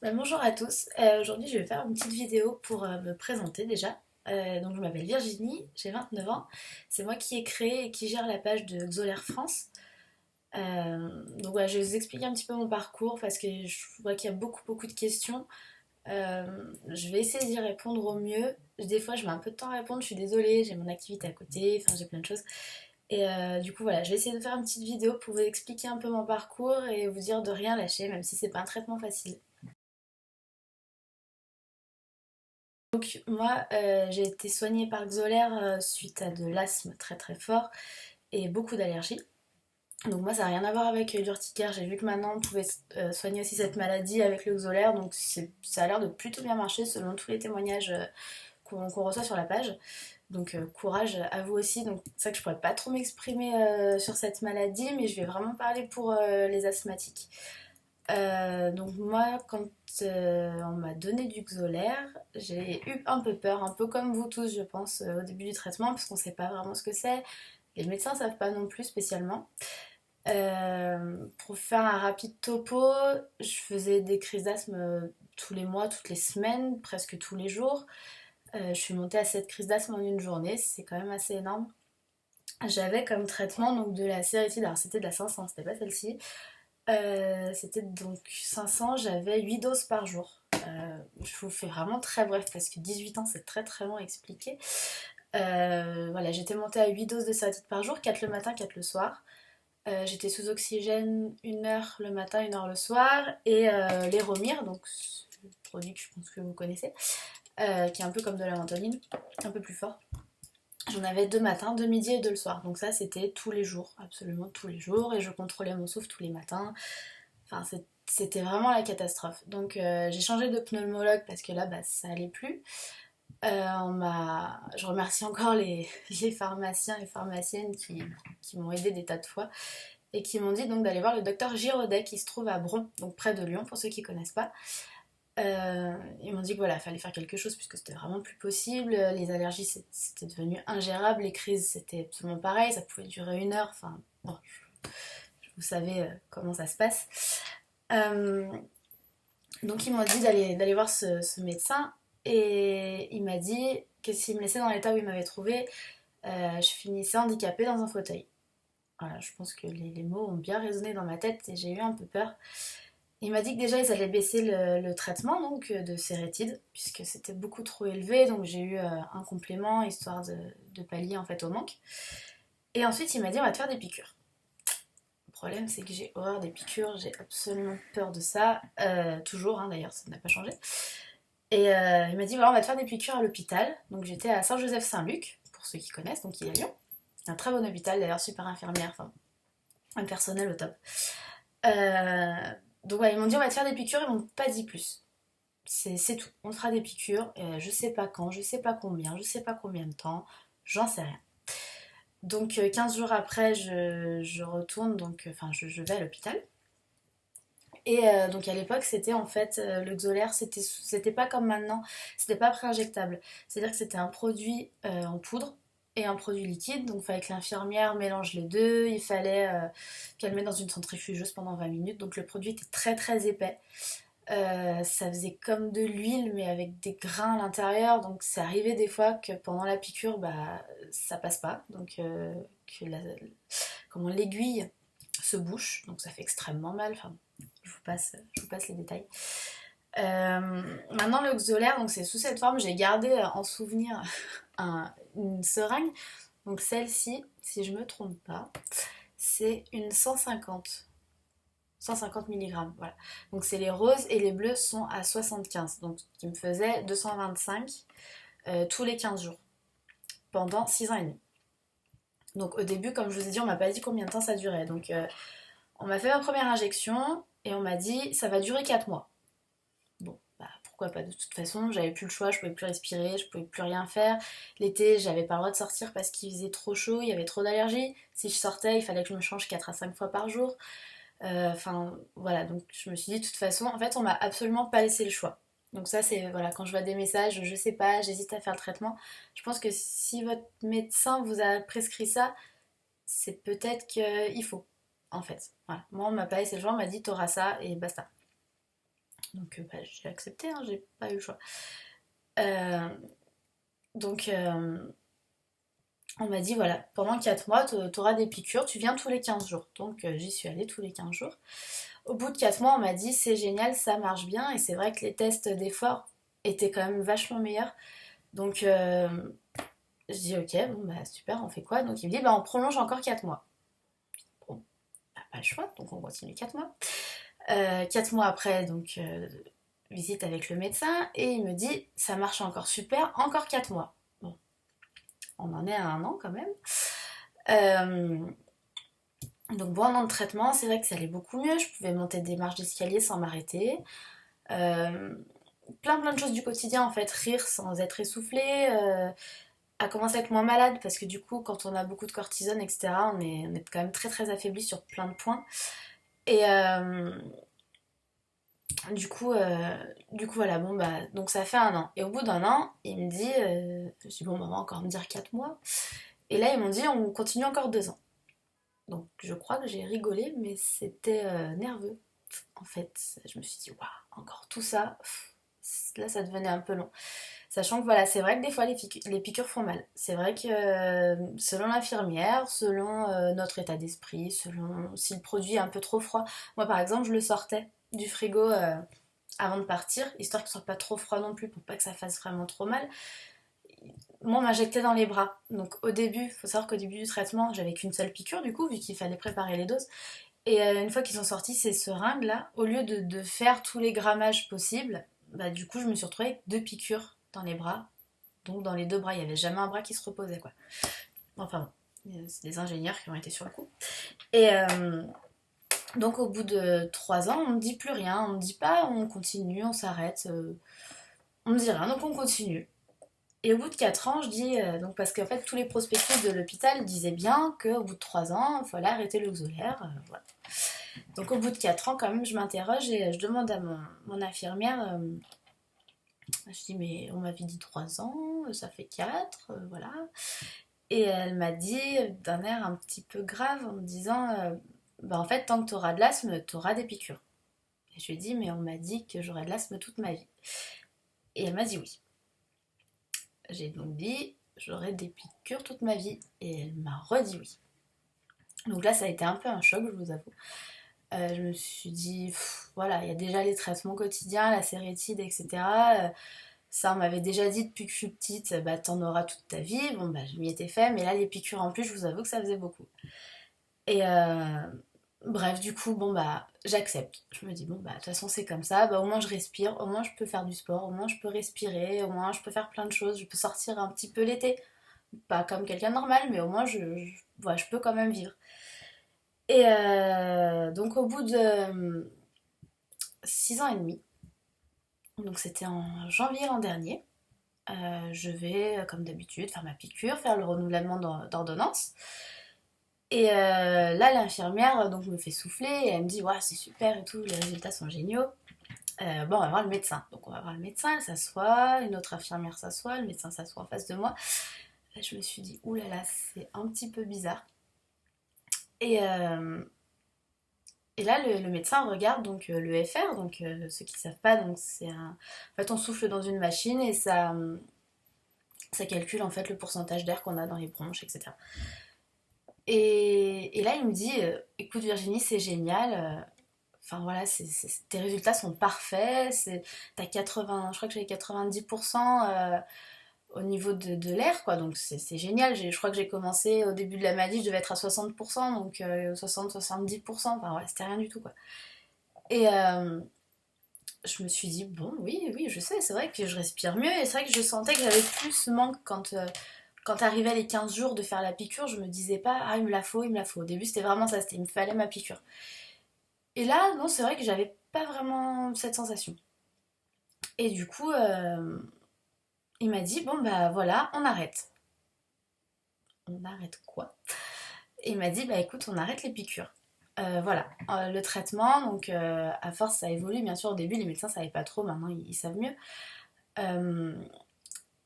Bonjour à tous. Aujourd'hui, je vais faire une petite vidéo pour me présenter déjà. Donc, je m'appelle Virginie, j'ai 29 ans. C'est moi qui ai créé et qui gère la page de Xolaire France. Donc, voilà, je vais vous expliquer un petit peu mon parcours parce que je vois qu'il y a beaucoup de questions. Je vais essayer d'y répondre au mieux. Des fois, je mets un peu de temps à répondre, je suis désolée, j'ai mon activité à côté, enfin, j'ai plein de choses. Et du coup, voilà, je vais essayer de faire une petite vidéo pour vous expliquer un peu mon parcours et vous dire de rien lâcher, même si c'est pas un traitement facile. Donc moi, j'ai été soignée par Xolaire suite à de l'asthme très fort et beaucoup d'allergies. Donc moi, ça n'a rien à voir avec l'urticaire. J'ai vu que maintenant, on pouvait soigner aussi cette maladie avec le Xolaire. Donc ça a l'air de plutôt bien marcher selon tous les témoignages qu'on reçoit sur la page. Donc courage à vous aussi. Donc c'est vrai que je pourrais pas trop m'exprimer sur cette maladie, mais je vais vraiment parler pour les asthmatiques. Donc moi, quand on m'a donné du Xolaire, j'ai eu un peu peur, un peu comme vous tous, je pense, au début du traitement, parce qu'on sait pas vraiment ce que c'est. Les médecins savent pas non plus spécialement. Pour faire un rapide topo, je faisais des crises d'asthme tous les mois, toutes les semaines, presque tous les jours. Je suis montée à 7 crises d'asthme en une journée, c'est quand même assez énorme. J'avais comme traitement donc de la sérétide, alors c'était de la 500, c'était pas celle-ci. C'était donc 500, j'avais 8 doses par jour. Je vous fais vraiment très bref parce que 18 ans c'est très long à expliquer. Voilà, j'étais montée à 8 doses de sérétide par jour, 4 le matin, 4 le soir. J'étais sous oxygène 1 heure le matin, 1 heure le soir. Et les Romir, donc le produit que je pense que vous connaissez, qui est un peu comme de la ventoline, un peu plus fort. J'en avais 2 matins, 2 midi et 2 le soir. Donc ça c'était tous les jours, absolument tous les jours. Et je contrôlais mon souffle tous les matins. Enfin, c'était vraiment la catastrophe. Donc j'ai changé de pneumologue parce que là, bah, ça allait plus. Je remercie encore les pharmaciens et pharmaciennes qui m'ont aidé des tas de fois et qui m'ont dit donc d'aller voir le docteur Giraudet qui se trouve à Bron, donc près de Lyon pour ceux qui connaissent pas. Ils m'ont dit que voilà, il fallait faire quelque chose puisque c'était vraiment plus possible. Les allergies c'était devenu ingérable, les crises c'était absolument pareil, ça pouvait durer 1 heure. Enfin, bon, vous savez comment ça se passe. Euh, donc ils m'ont dit d'aller voir ce médecin et il m'a dit que s'il me laissait dans l'état où il m'avait trouvé, je finissais handicapée dans un fauteuil. Voilà, je pense que les mots ont bien résonné dans ma tête et j'ai eu un peu peur. Il m'a dit que déjà ils allaient baisser le traitement donc de sérétide puisque c'était beaucoup trop élevé, donc j'ai eu un complément histoire de pallier en fait au manque. Et ensuite il m'a dit on va te faire des piqûres. Le problème c'est que j'ai horreur des piqûres, j'ai absolument peur de ça, toujours hein, d'ailleurs ça n'a pas changé. Et il m'a dit voilà on va te faire des piqûres à l'hôpital. Donc j'étais à Saint-Joseph-Saint-Luc pour ceux qui connaissent, donc il est à Lyon. Un très bon hôpital d'ailleurs, super infirmière, enfin un personnel au top. Euh, donc voilà, ils m'ont dit on va te faire des piqûres, ils m'ont pas dit plus. C'est tout, on te fera des piqûres, je sais pas quand, je sais pas combien, je sais pas combien de temps, j'en sais rien. Donc 15 jours après, je retourne, donc enfin je vais à l'hôpital. Et donc à l'époque, c'était en fait le Xolaire, c'était pas comme maintenant, c'était pas préinjectable. C'est-à-dire que c'était un produit en poudre et un produit liquide, donc il fallait que l'infirmière mélange les deux, il fallait qu'elle mette dans une centrifugeuse pendant 20 minutes, donc le produit était très épais. Ça faisait comme de l'huile mais avec des grains à l'intérieur, donc c'est arrivé des fois que pendant la piqûre, bah, ça passe pas, donc que comment l'aiguille se bouche, donc ça fait extrêmement mal. Enfin, je vous passe les détails. Maintenant, le Xolaire, donc c'est sous cette forme. J'ai gardé en souvenir une seringue. Donc celle-ci, si je me trompe pas, c'est une 150 mg. Voilà. Donc c'est les roses et les bleus sont à 75. Donc qui me faisait 225 tous les 15 jours pendant 6 ans et demi. Donc au début, comme je vous ai dit, on m'a pas dit combien de temps ça durait. Donc on m'a fait ma première injection et on m'a dit ça va durer 4 mois. Bon, bah pourquoi pas, de toute façon, j'avais plus le choix, je pouvais plus respirer, je pouvais plus rien faire. L'été, j'avais pas le droit de sortir parce qu'il faisait trop chaud, il y avait trop d'allergies. Si je sortais, il fallait que je me change 4 à 5 fois par jour. Enfin, voilà, donc je me suis dit, de toute façon, en fait, on m'a absolument pas laissé le choix. Donc ça, c'est, voilà, quand je vois des messages, je sais pas, j'hésite à faire le traitement. Je pense que si votre médecin vous a prescrit ça, c'est peut-être qu'il faut, en fait. Voilà. Moi, on m'a pas laissé le choix, on m'a dit, t'auras ça et basta. Donc j'ai accepté, hein, j'ai pas eu le choix. Euh, donc on m'a dit voilà, pendant 4 mois, t'auras des piqûres, tu viens tous les 15 jours. Donc j'y suis allée tous les 15 jours. Au bout de 4 mois, on m'a dit c'est génial, ça marche bien. Et c'est vrai que les tests d'effort étaient quand même vachement meilleurs. Donc je dis ok, bon bah super, on fait quoi? Donc il me dit bah on prolonge encore 4 mois. Bon, bah, pas le choix, donc on continue 4 mois. 4 mois après, donc visite avec le médecin, et il me dit ça marche encore super, encore 4 mois. Bon, on en est à 1 an quand même. Euh, donc bon, 1 an de traitement, c'est vrai que ça allait beaucoup mieux, je pouvais monter des marches d'escalier sans m'arrêter. Euh, plein de choses du quotidien en fait, rire sans être essoufflé, à commencer à être moins malade parce que du coup quand on a beaucoup de cortisone etc on est quand même très affaibli sur plein de points et du coup, voilà, bon bah, donc ça fait 1 an. Et au bout d'1 an, il me dit, je dis bon, bah, on va encore me dire 4 mois. Et là, ils m'ont dit, on continue encore 2 ans. Donc je crois que j'ai rigolé, mais c'était nerveux. En fait, je me suis dit, waouh, encore tout ça, là ça devenait un peu long. Sachant que voilà, c'est vrai que des fois les piqûres font mal. C'est vrai que selon l'infirmière, selon notre état d'esprit, selon si le produit est un peu trop froid. Moi par exemple, je le sortais du frigo avant de partir, histoire qu'il soit pas trop froid non plus pour pas que ça fasse vraiment trop mal. Moi, on m'injectait dans les bras. Donc au début, il faut savoir qu'au début du traitement, j'avais qu'une seule piqûre du coup, vu qu'il fallait préparer les doses. Et une fois qu'ils sont sortis ces seringues là, au lieu de faire tous les grammages possibles, bah du coup je me suis retrouvée avec 2 piqûres dans les bras. Donc dans les 2 bras, il n'y avait jamais un bras qui se reposait quoi. Enfin bon, c'est des ingénieurs qui ont été sur le coup. Et donc au bout de 3 ans, on me dit plus rien, on me dit pas on continue, on s'arrête, on me dit rien, donc on continue. Et au bout de 4 ans, je dis, donc parce qu'en fait tous les prospectus de l'hôpital disaient bien qu'au bout de 3 ans, il fallait arrêter l'oxolaire, voilà. Donc au bout de 4 ans, quand même, je m'interroge et je demande à mon infirmière, je dis mais on m'avait dit 3 ans, ça fait 4, voilà. Et elle m'a dit d'un air un petit peu grave en me disant, bah en fait tant que tu auras de l'asthme, tu auras des piqûres. Et je lui ai dit mais on m'a dit que j'aurais de l'asthme toute ma vie. Et elle m'a dit oui. J'ai donc dit j'aurai des piqûres toute ma vie. Et elle m'a redit oui. Donc là ça a été un peu un choc, je vous avoue. Je me suis dit, voilà, il y a déjà les traitements quotidiens, la sérétide, etc. Ça, on m'avait déjà dit depuis que je suis petite, bah t'en auras toute ta vie. Bon, bah je m'y étais fait, mais là, les piqûres en plus, je vous avoue que ça faisait beaucoup. Et bref, du coup, bon, bah j'accepte. Je me dis, bon, bah de toute façon, c'est comme ça, bah au moins je respire, au moins je peux faire du sport, au moins je peux respirer, au moins je peux faire plein de choses, je peux sortir un petit peu l'été. Pas comme quelqu'un de normal, mais au moins voilà, je peux quand même vivre. Et donc au bout de 6 ans et demi, donc c'était en janvier l'an dernier, je vais comme d'habitude faire ma piqûre, faire le renouvellement d'ordonnance. Et là l'infirmière donc me fait souffler et elle me dit ouais c'est super et tout, les résultats sont géniaux. Bon on va voir le médecin. Donc on va voir le médecin, elle s'assoit, une autre infirmière s'assoit, le médecin s'assoit en face de moi. Là, je me suis dit oulala c'est un petit peu bizarre. Et Et là, le médecin regarde donc le FR, donc ceux qui ne savent pas, donc c'est un... En fait, on souffle dans une machine et ça calcule en fait le pourcentage d'air qu'on a dans les bronches, etc. Et là, il me dit, écoute Virginie, c'est génial. Enfin voilà, tes résultats sont parfaits. T'as 80, je crois que j'avais 90% au niveau de l'air, quoi. Donc c'est génial. Je crois que j'ai commencé au début de la maladie, je devais être à 60%, donc 60-70%. Enfin voilà, c'était rien du tout, quoi. Et je me suis dit, bon, oui, je sais, c'est vrai que je respire mieux. Et c'est vrai que je sentais que j'avais plus ce manque quand arrivaient les 15 jours de faire la piqûre. Je me disais pas, ah, il me la faut, il me la faut. Au début, c'était vraiment ça, il me fallait ma piqûre. Et là, non, c'est vrai que j'avais pas vraiment cette sensation. Et du coup, il m'a dit, bon, bah voilà, on arrête. On arrête quoi? Et il m'a dit, bah écoute, on arrête les piqûres. Voilà, le traitement, donc à force ça évolue, bien sûr au début les médecins ne savaient pas trop, maintenant ils savent mieux. Euh,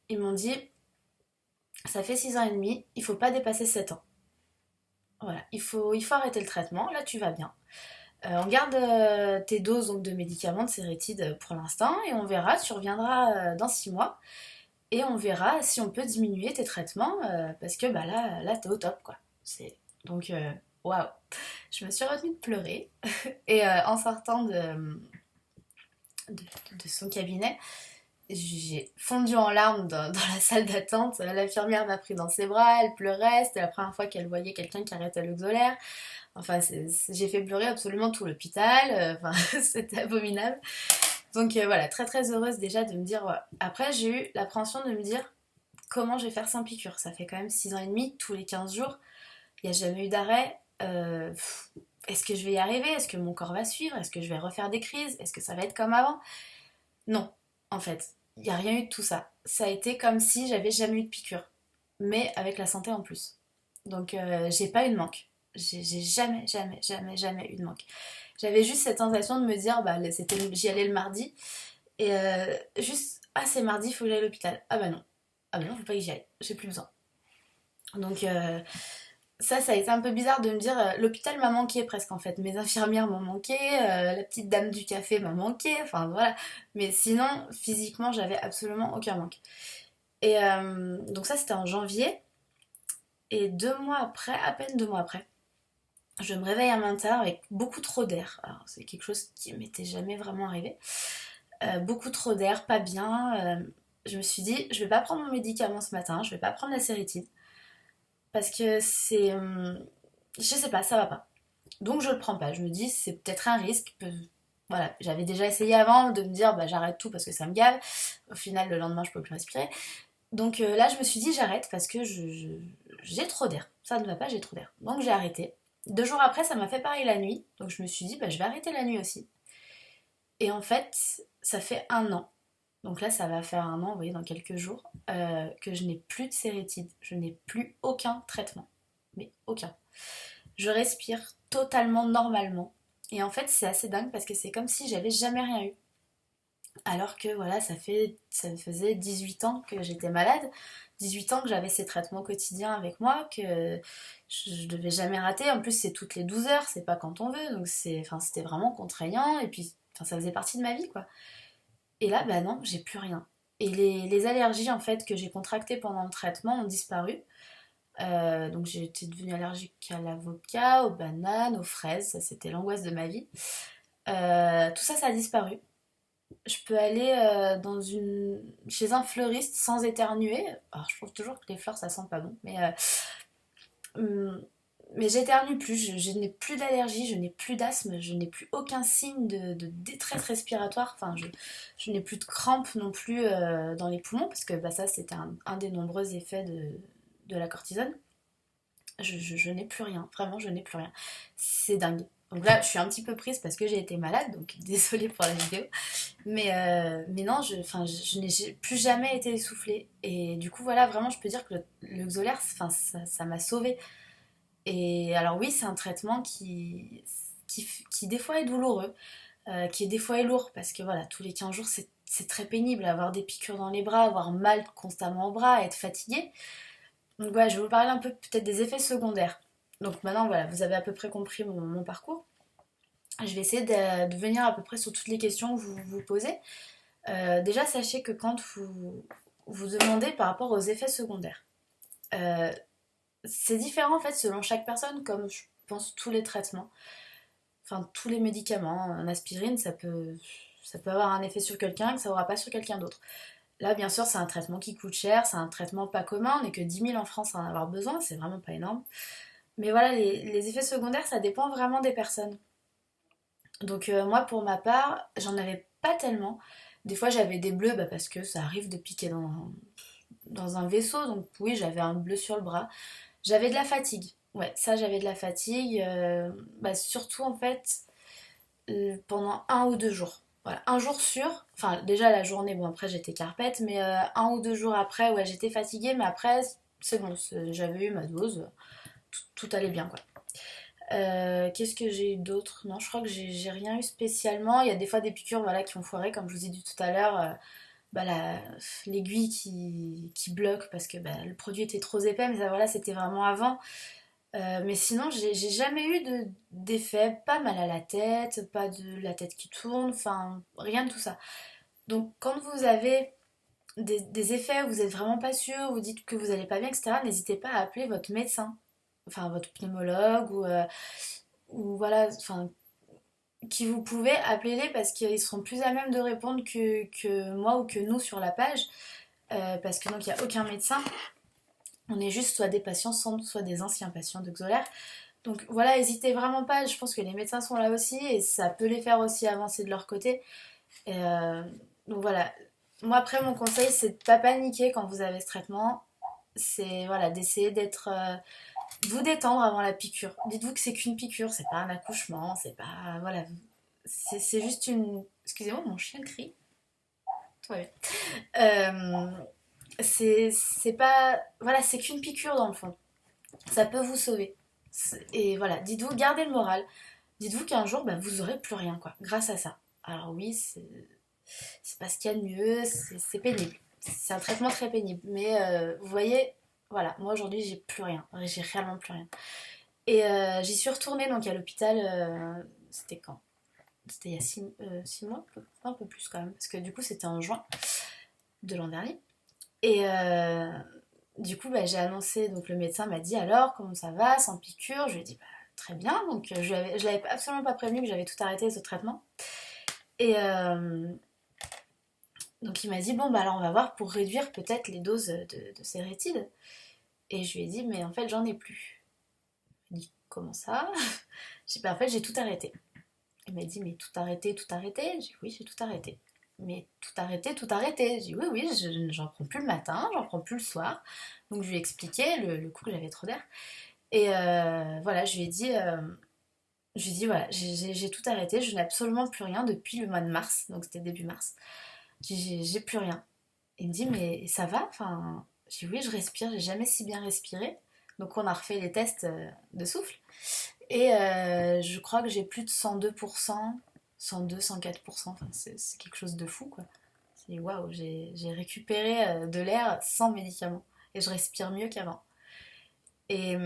Ils m'ont dit, ça fait 6 ans et demi, il faut pas dépasser 7 ans. Voilà, il faut arrêter le traitement, là tu vas bien. On garde tes doses donc, de médicaments, de sérétide pour l'instant, et on verra, tu reviendras dans 6 mois, et on verra si on peut diminuer tes traitements, parce que bah, là t'es au top, quoi. Donc, waouh, je me suis retenue de pleurer, et en sortant de, de son cabinet, j'ai fondu en larmes dans la salle d'attente. L'infirmière m'a pris dans ses bras, elle pleurait, c'était la première fois qu'elle voyait quelqu'un qui arrêtait l'oxolaire. Enfin, j'ai fait pleurer absolument tout l'hôpital, enfin, c'était abominable. Donc voilà, très très heureuse déjà de me dire. Ouais. Après, j'ai eu l'appréhension de me dire comment je vais faire sans piqûre. Ça fait quand même 6 ans et demi, tous les 15 jours, il n'y a jamais eu d'arrêt. Est-ce que je vais y arriver? Est-ce que mon corps va suivre? Est-ce que je vais refaire des crises? Est-ce que ça va être comme avant? Non, en fait, il n'y a rien eu de tout ça. Ça a été comme si j'avais jamais eu de piqûre, mais avec la santé en plus. Donc j'ai pas eu de manque. J'ai jamais, jamais, jamais, jamais eu de manque. J'avais juste cette sensation de me dire, bah, j'y allais le mardi, et juste, ah c'est mardi, il faut que j'aille à l'hôpital. Ah bah non, faut pas que j'y aille, j'ai plus besoin. Donc ça a été un peu bizarre de me dire, l'hôpital m'a manqué presque en fait. Mes infirmières m'ont manqué, la petite dame du café m'a manqué, enfin voilà. Mais sinon, physiquement, j'avais absolument aucun manque. Et donc ça, c'était en janvier. Et 2 mois après, à peine 2 mois après, je me réveille un matin avec beaucoup trop d'air. Alors, c'est quelque chose qui m'était jamais vraiment arrivé. Beaucoup trop d'air, pas bien. Je me suis dit, je vais pas prendre mon médicament ce matin, je vais pas prendre la sérétine. Parce que c'est. Je sais pas, ça va pas. Donc je le prends pas. Je me dis, c'est peut-être un risque. Voilà, j'avais déjà essayé avant de me dire, bah j'arrête tout parce que ça me gave. Au final, le lendemain, je peux plus respirer. Donc là, je me suis dit, j'arrête parce que j'ai trop d'air. Ça ne va pas, j'ai trop d'air. Donc j'ai arrêté. 2 jours après, ça m'a fait pareil la nuit. Donc je me suis dit, bah, je vais arrêter la nuit aussi. Et en fait, ça fait 1 an. Donc là, ça va faire 1 an, vous voyez, dans quelques jours, que je n'ai plus de sérétide. Je n'ai plus aucun traitement. Mais aucun. Je respire totalement normalement. Et en fait, c'est assez dingue parce que c'est comme si j'avais jamais rien eu. Alors que voilà, ça me faisait 18 ans que j'étais malade, 18 ans que j'avais ces traitements quotidiens avec moi, que je devais jamais rater. En plus, c'est toutes les 12 heures, c'est pas quand on veut, donc c'était vraiment contraignant, et puis ça faisait partie de ma vie, quoi. Et là, bah non, j'ai plus rien. Et les allergies, en fait, que j'ai contractées pendant le traitement ont disparu. Donc j'étais devenue allergique à l'avocat, aux bananes, aux fraises, ça c'était l'angoisse de ma vie. Tout ça, ça a disparu. Je peux aller chez un fleuriste sans éternuer. Alors, je trouve toujours que les fleurs ça sent pas bon, hum, mais j'éternue plus, je n'ai plus d'allergie, je n'ai plus d'asthme, je n'ai plus aucun signe de détresse respiratoire. Enfin, je n'ai plus de crampes non plus dans les poumons, parce que bah, ça c'était un des nombreux effets de la cortisone. Je n'ai plus rien, vraiment je n'ai plus rien. C'est dingue. Donc là, je suis un petit peu prise parce que j'ai été malade, donc désolée pour la vidéo. Mais non, je n'ai plus jamais été essoufflée. Et du coup, voilà, vraiment, je peux dire que le Xolair, enfin, ça m'a sauvée. Et alors oui, c'est un traitement qui des fois est douloureux, qui des fois est lourd, parce que voilà, tous les 15 jours, c'est très pénible, avoir des piqûres dans les bras, avoir mal constamment au bras, être fatigué. Donc voilà, je vais vous parler un peu peut-être des effets secondaires. Donc maintenant, voilà, vous avez à peu près compris mon parcours. Je vais essayer de venir à peu près sur toutes les questions que vous vous posez. Déjà, sachez que quand vous demandez par rapport aux effets secondaires, euh, c'est différent en fait selon chaque personne, comme je pense tous les traitements, enfin tous les médicaments. Un aspirine, ça peut avoir un effet sur quelqu'un que ça n'aura pas sur quelqu'un d'autre. Là, bien sûr, c'est un traitement qui coûte cher, c'est un traitement pas commun, on n'est que 10 000 en France à en avoir besoin, c'est vraiment pas énorme. Mais voilà, les effets secondaires, ça dépend vraiment des personnes. Donc moi, pour ma part, j'en avais pas tellement. Des fois, j'avais des bleus parce que ça arrive de piquer dans un vaisseau. Donc oui, j'avais un bleu sur le bras. J'avais de la fatigue. Ouais, ça, j'avais de la fatigue. Surtout, en fait, pendant 1 ou 2 jours. Voilà, un jour sûr. Enfin, déjà, la journée, bon, après, j'étais carpette. Mais 1 ou 2 jours après, ouais, j'étais fatiguée. Mais après, c'est bon, j'avais eu ma dose. Tout allait bien, quoi. Qu'est-ce que j'ai eu d'autre? Non, je crois que j'ai rien eu spécialement. Il y a des fois des piqûres voilà, qui ont foiré, comme je vous ai dit tout à l'heure. Bah, l'aiguille qui bloque parce que bah, le produit était trop épais, mais ça voilà, c'était vraiment avant. Mais sinon, j'ai jamais eu d'effet, pas mal à la tête, pas de la tête qui tourne, enfin, rien de tout ça. Donc, quand vous avez des effets où vous êtes vraiment pas sûr, vous dites que vous allez pas bien, etc., n'hésitez pas à appeler votre médecin, enfin, votre pneumologue, ou voilà, enfin, qui vous pouvez, appelez-les parce qu'ils seront plus à même de répondre que moi ou que nous sur la page. Parce que donc il n'y a aucun médecin, on est juste soit des patients, soit des anciens patients de Xolaire. Donc voilà, n'hésitez vraiment pas, je pense que les médecins sont là aussi et ça peut les faire aussi avancer de leur côté. Et, donc voilà, moi après mon conseil c'est de pas paniquer quand vous avez ce traitement, c'est voilà, d'essayer d'être vous détendre avant la piqûre. Dites-vous que c'est qu'une piqûre, c'est pas un accouchement, c'est pas voilà, c'est juste une. Excusez-moi, mon chien crie. Tout va bien. Euh, c'est pas voilà, c'est qu'une piqûre dans le fond. Ça peut vous sauver. Et voilà, dites-vous, gardez le moral. Dites-vous qu'un jour, bah, vous aurez plus rien, quoi, grâce à ça. Alors oui, c'est pas ce qu'il y a de mieux, c'est pénible. C'est un traitement très pénible. Mais vous voyez, voilà, moi aujourd'hui, j'ai plus rien. J'ai réellement plus rien. Et j'y suis retournée donc à l'hôpital, c'était quand? C'était il y a 6 mois, un peu plus quand même, parce que du coup c'était en juin de l'an dernier. Et du coup bah, j'ai annoncé, donc le médecin m'a dit alors comment ça va, sans piqûre. Je lui ai dit bah, très bien, donc je l'avais absolument pas prévenu que j'avais tout arrêté ce traitement. Et donc il m'a dit bon bah alors on va voir pour réduire peut-être les doses de Sérétide. Et je lui ai dit mais en fait j'en ai plus. Il m'a dit comment ça? J'ai dit bah en fait j'ai tout arrêté. Il m'a dit mais tout arrêté, tout arrêté? J'ai dit oui j'ai tout arrêté. Mais tout arrêté, tout arrêté. J'ai dit oui, oui, j'en prends plus le matin, j'en prends plus le soir. Donc je lui ai expliqué le coup que j'avais trop d'air. Et voilà, je lui ai dit voilà, j'ai tout arrêté, je n'ai absolument plus rien depuis le mois de mars, donc c'était début mars. J'ai plus rien. Il me dit mais ça va? Enfin, j'ai dit oui, je respire, j'ai jamais si bien respiré. Donc on a refait les tests de souffle. Et je crois que j'ai plus de 102%, 102, 104%, enfin, c'est quelque chose de fou quoi. C'est waouh, j'ai récupéré de l'air sans médicaments et je respire mieux qu'avant. Et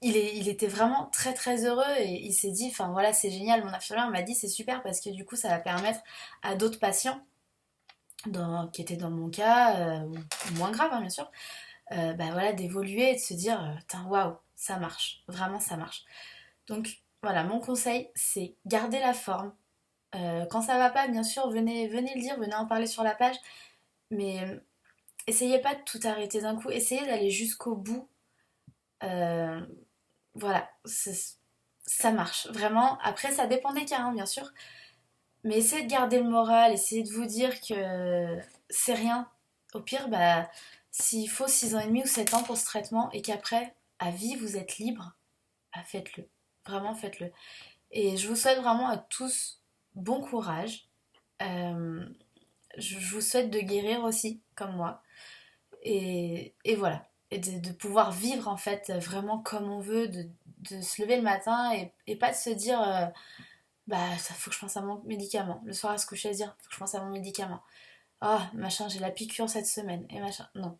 il était vraiment très très heureux et il s'est dit, enfin voilà, c'est génial. Mon infirmière m'a dit, c'est super parce que du coup, ça va permettre à d'autres patients qui étaient dans mon cas, ou moins grave, hein, bien sûr, bah voilà, d'évoluer et de se dire, waouh, ça marche, vraiment ça marche. Donc voilà, mon conseil, c'est garder la forme. Quand ça va pas, bien sûr, venez le dire, venez en parler sur la page, mais essayez pas de tout arrêter d'un coup, essayez d'aller jusqu'au bout. Euh, voilà, ça marche, vraiment. Après, ça dépend des cas, hein, bien sûr, mais essayez de garder le moral, essayez de vous dire que c'est rien. Au pire, bah, s'il faut 6 ans et demi ou 7 ans pour ce traitement et qu'après, à vie, vous êtes libre, bah, faites-le. Vraiment, faites-le. Et je vous souhaite vraiment à tous bon courage. Euh, je vous souhaite de guérir aussi, comme moi. Et voilà. Et de pouvoir vivre en fait vraiment comme on veut, de se lever le matin et pas de se dire bah ça faut que je pense à mon médicament. Le soir à se coucher à se dire faut que je pense à mon médicament. Oh machin, j'ai la piqûre cette semaine et machin. Non.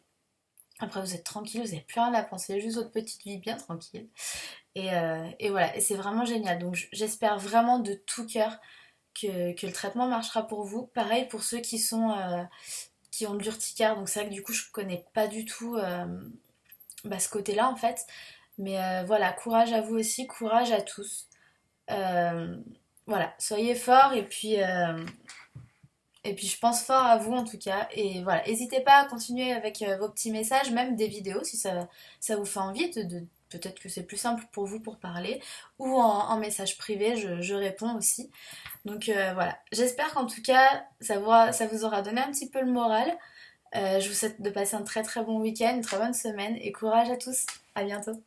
Après vous êtes tranquille, vous n'avez plus rien à penser, juste votre petite vie bien tranquille. Et voilà, et c'est vraiment génial. Donc j'espère vraiment de tout cœur que le traitement marchera pour vous. Pareil pour ceux qui ont de l'urticaire, donc c'est vrai que du coup je connais pas du tout bah, ce côté-là en fait. Mais voilà, courage à vous aussi, courage à tous. Euh, voilà, soyez forts et puis je pense fort à vous en tout cas. Et voilà, n'hésitez pas à continuer avec vos petits messages, même des vidéos si ça vous fait envie peut-être que c'est plus simple pour vous pour parler, ou en message privé, je réponds aussi. Donc voilà, j'espère qu'en tout cas ça vous aura donné un petit peu le moral. Je vous souhaite de passer un très très bon week-end, une très bonne semaine et courage à tous. À bientôt.